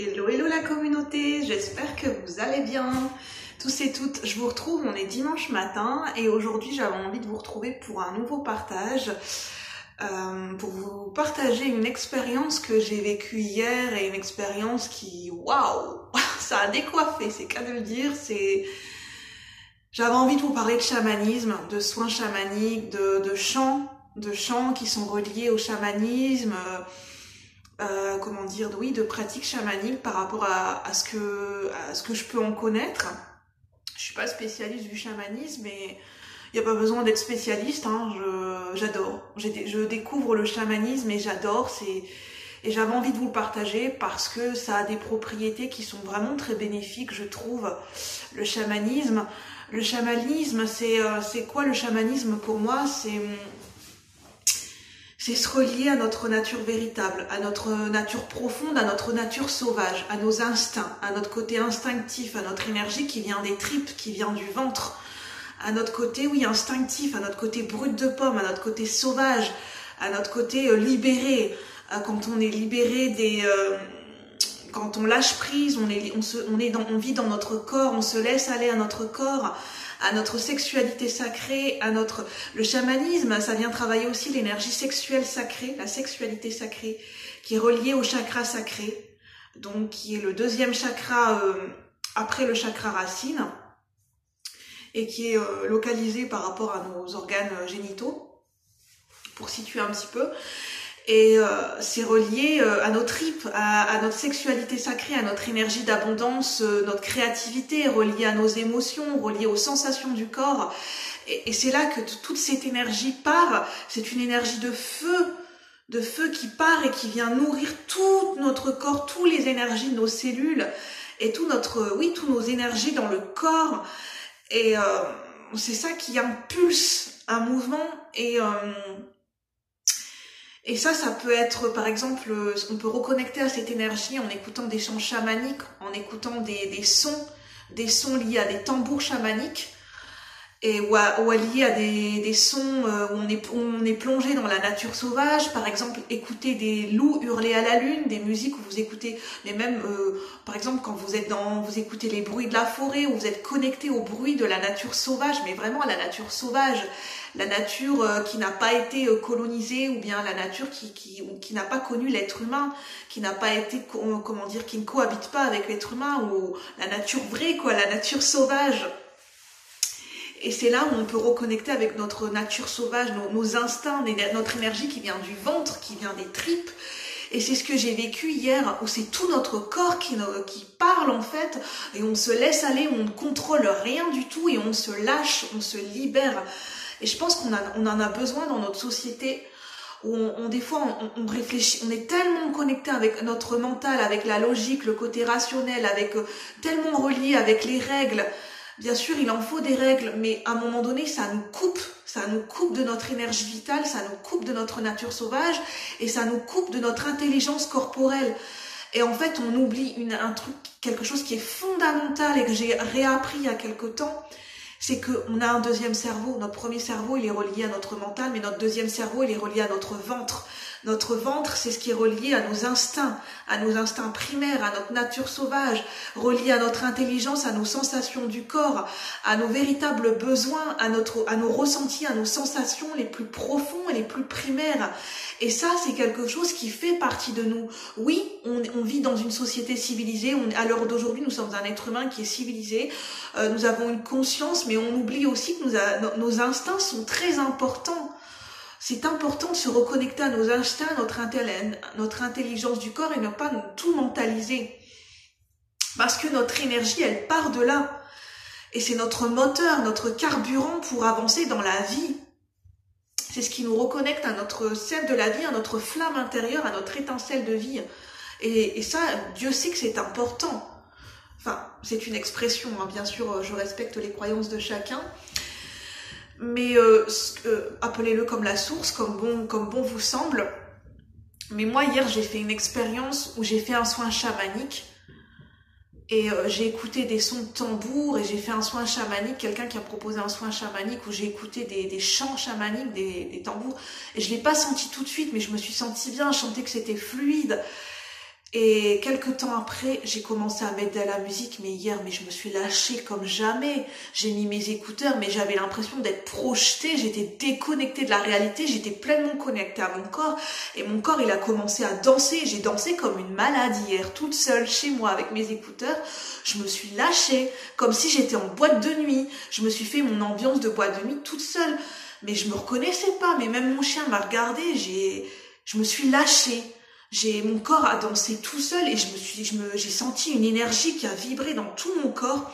Hello, hello la communauté, j'espère que vous allez bien. Tous et toutes, je vous retrouve, on est dimanche matin et aujourd'hui j'avais envie de vous retrouver pour un nouveau partage, pour vous partager une expérience que j'ai vécue hier et une expérience qui, waouh, ça a décoiffé, c'est qu'à de le dire, J'avais envie de vous parler de chamanisme, de soins chamaniques, de chants qui sont reliés au chamanisme, comment dire, oui, de pratiques chamaniques par rapport à ce que je peux en connaître. Je suis pas spécialiste du chamanisme, mais il n'y a pas besoin d'être spécialiste, hein, j'adore. Je découvre le chamanisme et j'adore, et j'avais envie de vous le partager parce que ça a des propriétés qui sont vraiment très bénéfiques, je trouve. Le chamanisme, c'est quoi le chamanisme pour moi? C'est se relier à notre nature véritable, à notre nature profonde, à notre nature sauvage, à nos instincts, à notre côté instinctif, à notre énergie qui vient des tripes, qui vient du ventre, à notre côté, oui, instinctif, à notre côté brut de pomme, à notre côté sauvage, à notre côté libéré. Quand on est libéré quand on lâche prise, on vit dans notre corps, on se laisse aller à notre corps, à notre sexualité sacrée, le chamanisme, ça vient travailler aussi l'énergie sexuelle sacrée, la sexualité sacrée, qui est reliée au chakra sacré, donc qui est le deuxième chakra après le chakra racine, et qui est localisé par rapport à nos organes génitaux, pour situer un petit peu. Et c'est relié à nos tripes, à notre sexualité sacrée, à notre énergie d'abondance, notre créativité, reliée à nos émotions, reliée aux sensations du corps. Et c'est là que toute cette énergie part. C'est une énergie de feu qui part et qui vient nourrir tout notre corps, toutes les énergies de nos cellules et tous nos énergies dans le corps. Et c'est ça qui impulse un mouvement et ça peut être, par exemple, on peut reconnecter à cette énergie en écoutant des chants chamaniques, en écoutant des sons liés à des tambours chamaniques, ou liés à des sons où on est plongé dans la nature sauvage. Par exemple, écouter des loups hurler à la lune, des musiques où vous écoutez, mais même, par exemple, quand vous écoutez les bruits de la forêt, où vous êtes connecté au bruit de la nature sauvage, mais vraiment à la nature sauvage. La nature qui n'a pas été colonisée, ou bien la nature qui n'a pas connu l'être humain, qui n'a pas été, qui ne cohabite pas avec l'être humain, ou la nature vraie, quoi, la nature sauvage. Et c'est là où on peut reconnecter avec notre nature sauvage, nos instincts, notre énergie qui vient du ventre, qui vient des tripes. Et c'est ce que j'ai vécu hier, où c'est tout notre corps qui parle en fait, et on se laisse aller, on ne contrôle rien du tout, et on se lâche, on se libère. Et je pense qu'on en a besoin dans notre société où des fois on réfléchit, on est tellement connecté avec notre mental, avec la logique, le côté rationnel, tellement relié avec les règles. Bien sûr, il en faut des règles, mais à un moment donné, ça nous coupe de notre énergie vitale, ça nous coupe de notre nature sauvage et ça nous coupe de notre intelligence corporelle. Et en fait, on oublie quelque chose qui est fondamental et que j'ai réappris il y a quelque temps. C'est qu'on a un deuxième cerveau. Notre premier cerveau, il est relié à notre mental, mais notre deuxième cerveau, il est relié à notre ventre. Notre ventre, c'est ce qui est relié à nos instincts primaires, à notre nature sauvage, relié à notre intelligence, à nos sensations du corps, à nos véritables besoins, à nos ressentis, à nos sensations les plus profonds et les plus primaires. Et ça, c'est quelque chose qui fait partie de nous. Oui, on vit dans une société civilisée. À l'heure d'aujourd'hui, nous sommes un être humain qui est civilisé. Nous avons une conscience, mais on oublie aussi que nos instincts sont très importants. C'est important de se reconnecter à nos instincts, notre intelligence du corps et ne pas tout mentaliser. Parce que notre énergie, elle part de là. Et c'est notre moteur, notre carburant pour avancer dans la vie. C'est ce qui nous reconnecte à notre sel de la vie, à notre flamme intérieure, à notre étincelle de vie. Et ça, Dieu sait que c'est important. Enfin, c'est une expression, hein. Bien sûr, je respecte les croyances de chacun. Mais appelez-le comme la source, comme bon vous semble. Mais moi, hier, j'ai fait une expérience où j'ai fait un soin chamanique. Et j'ai écouté des sons de tambour et j'ai fait un soin chamanique, quelqu'un qui a proposé un soin chamanique où j'ai écouté des chants chamaniques, des tambours. Et je l'ai pas senti tout de suite, mais je me suis sentie bien, je sentais que c'était fluide. Et quelques temps après, j'ai commencé à mettre de la musique, mais hier, mais je me suis lâchée comme jamais. J'ai mis mes écouteurs, mais j'avais l'impression d'être projetée, j'étais déconnectée de la réalité, j'étais pleinement connectée à mon corps. Et mon corps, il a commencé à danser. J'ai dansé comme une malade hier, toute seule, chez moi, avec mes écouteurs. Je me suis lâchée, comme si j'étais en boîte de nuit. Je me suis fait mon ambiance de boîte de nuit toute seule. Mais je me reconnaissais pas, mais même mon chien m'a regardée, je me suis lâchée. Mon corps a dansé tout seul et j'ai senti une énergie qui a vibré dans tout mon corps,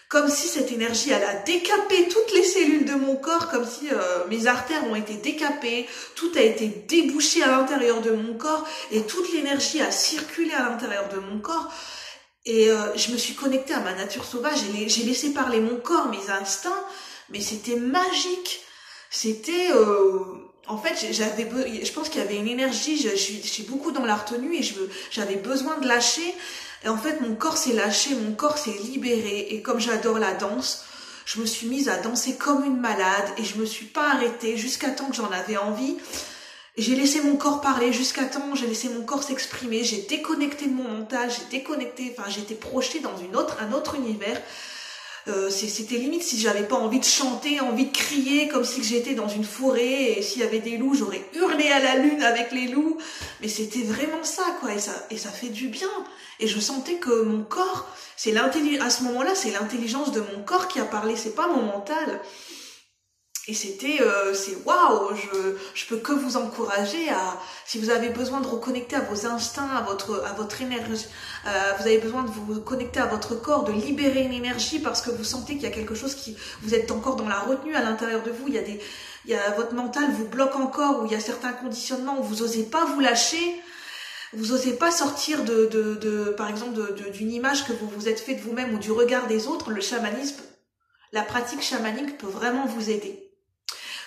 comme si cette énergie, elle a décapé toutes les cellules de mon corps, comme si mes artères ont été décapées, tout a été débouché à l'intérieur de mon corps et toute l'énergie a circulé à l'intérieur de mon corps. Et je me suis connectée à ma nature sauvage, j'ai laissé parler mon corps, mes instincts, mais c'était magique. C'était... En fait, je pense qu'il y avait une énergie, je suis beaucoup dans la retenue et j'avais besoin de lâcher. Et en fait, mon corps s'est lâché, mon corps s'est libéré. Et comme j'adore la danse, je me suis mise à danser comme une malade et je me suis pas arrêtée jusqu'à temps que j'en avais envie. Et j'ai laissé mon corps parler jusqu'à temps, j'ai laissé mon corps s'exprimer, j'ai déconnecté de mon mental, j'étais projetée dans un autre univers. C'était limite si j'avais pas envie de chanter, envie de crier, comme si j'étais dans une forêt et s'il y avait des loups, j'aurais hurlé à la lune avec les loups. Mais c'était vraiment ça, quoi, et ça fait du bien. Et je sentais que mon corps, à ce moment-là, c'est l'intelligence de mon corps qui a parlé, c'est pas mon mental. Et c'est waouh, je peux que vous encourager si vous avez besoin de reconnecter à vos instincts, à votre énergie, vous avez besoin de vous connecter à votre corps, de libérer une énergie parce que vous sentez qu'il y a quelque chose vous êtes encore dans la retenue à l'intérieur de vous, votre mental vous bloque encore, ou il y a certains conditionnements où vous osez pas vous lâcher, vous osez pas sortir par exemple, d'une image que vous vous êtes fait de vous-même ou du regard des autres. Le chamanisme, la pratique chamanique peut vraiment vous aider.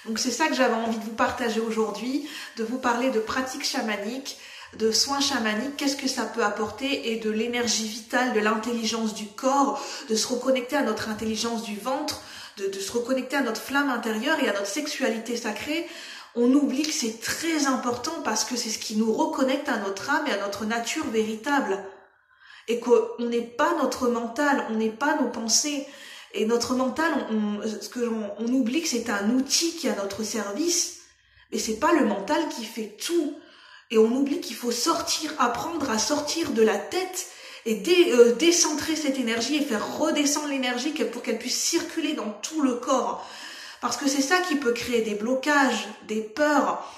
Donc c'est ça que j'avais envie de vous partager aujourd'hui, de vous parler de pratiques chamaniques, de soins chamaniques, qu'est-ce que ça peut apporter, et de l'énergie vitale, de l'intelligence du corps, de se reconnecter à notre intelligence du ventre, de se reconnecter à notre flamme intérieure et à notre sexualité sacrée. On oublie que c'est très important parce que c'est ce qui nous reconnecte à notre âme et à notre nature véritable. Et qu'on n'est pas notre mental, on n'est pas nos pensées. Et notre mental, on oublie que c'est un outil qui est à notre service, mais c'est pas le mental qui fait tout. Et on oublie qu'il faut apprendre à sortir de la tête et décentrer cette énergie et faire redescendre l'énergie pour qu'elle puisse circuler dans tout le corps. Parce que c'est ça qui peut créer des blocages, des peurs,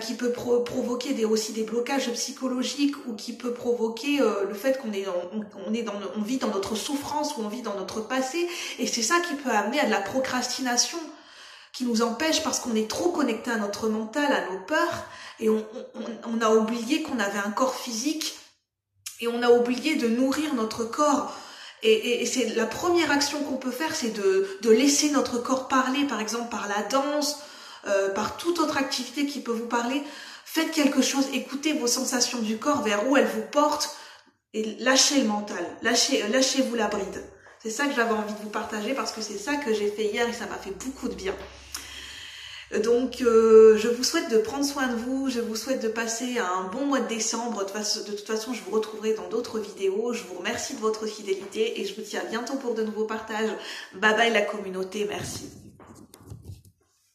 qui peut provoquer aussi des blocages psychologiques, ou qui peut provoquer le fait qu'on vit dans notre souffrance, ou on vit dans notre passé, et c'est ça qui peut amener à de la procrastination, qui nous empêche parce qu'on est trop connecté à notre mental, à nos peurs, et on a oublié qu'on avait un corps physique, et on a oublié de nourrir notre corps. Et c'est la première action qu'on peut faire, c'est de laisser notre corps parler, par exemple par la danse, par toute autre activité qui peut vous parler. Faites quelque chose, écoutez vos sensations du corps, vers où elles vous portent, et lâchez le mental, lâchez-vous la bride. C'est ça que j'avais envie de vous partager, parce que c'est ça que j'ai fait hier et ça m'a fait beaucoup de bien. Donc je vous souhaite de prendre soin de vous, je vous souhaite de passer un bon mois de décembre. De toute façon, je vous retrouverai dans d'autres vidéos. Je vous remercie de votre fidélité et je vous dis à bientôt pour de nouveaux partages. Bye bye la communauté, merci.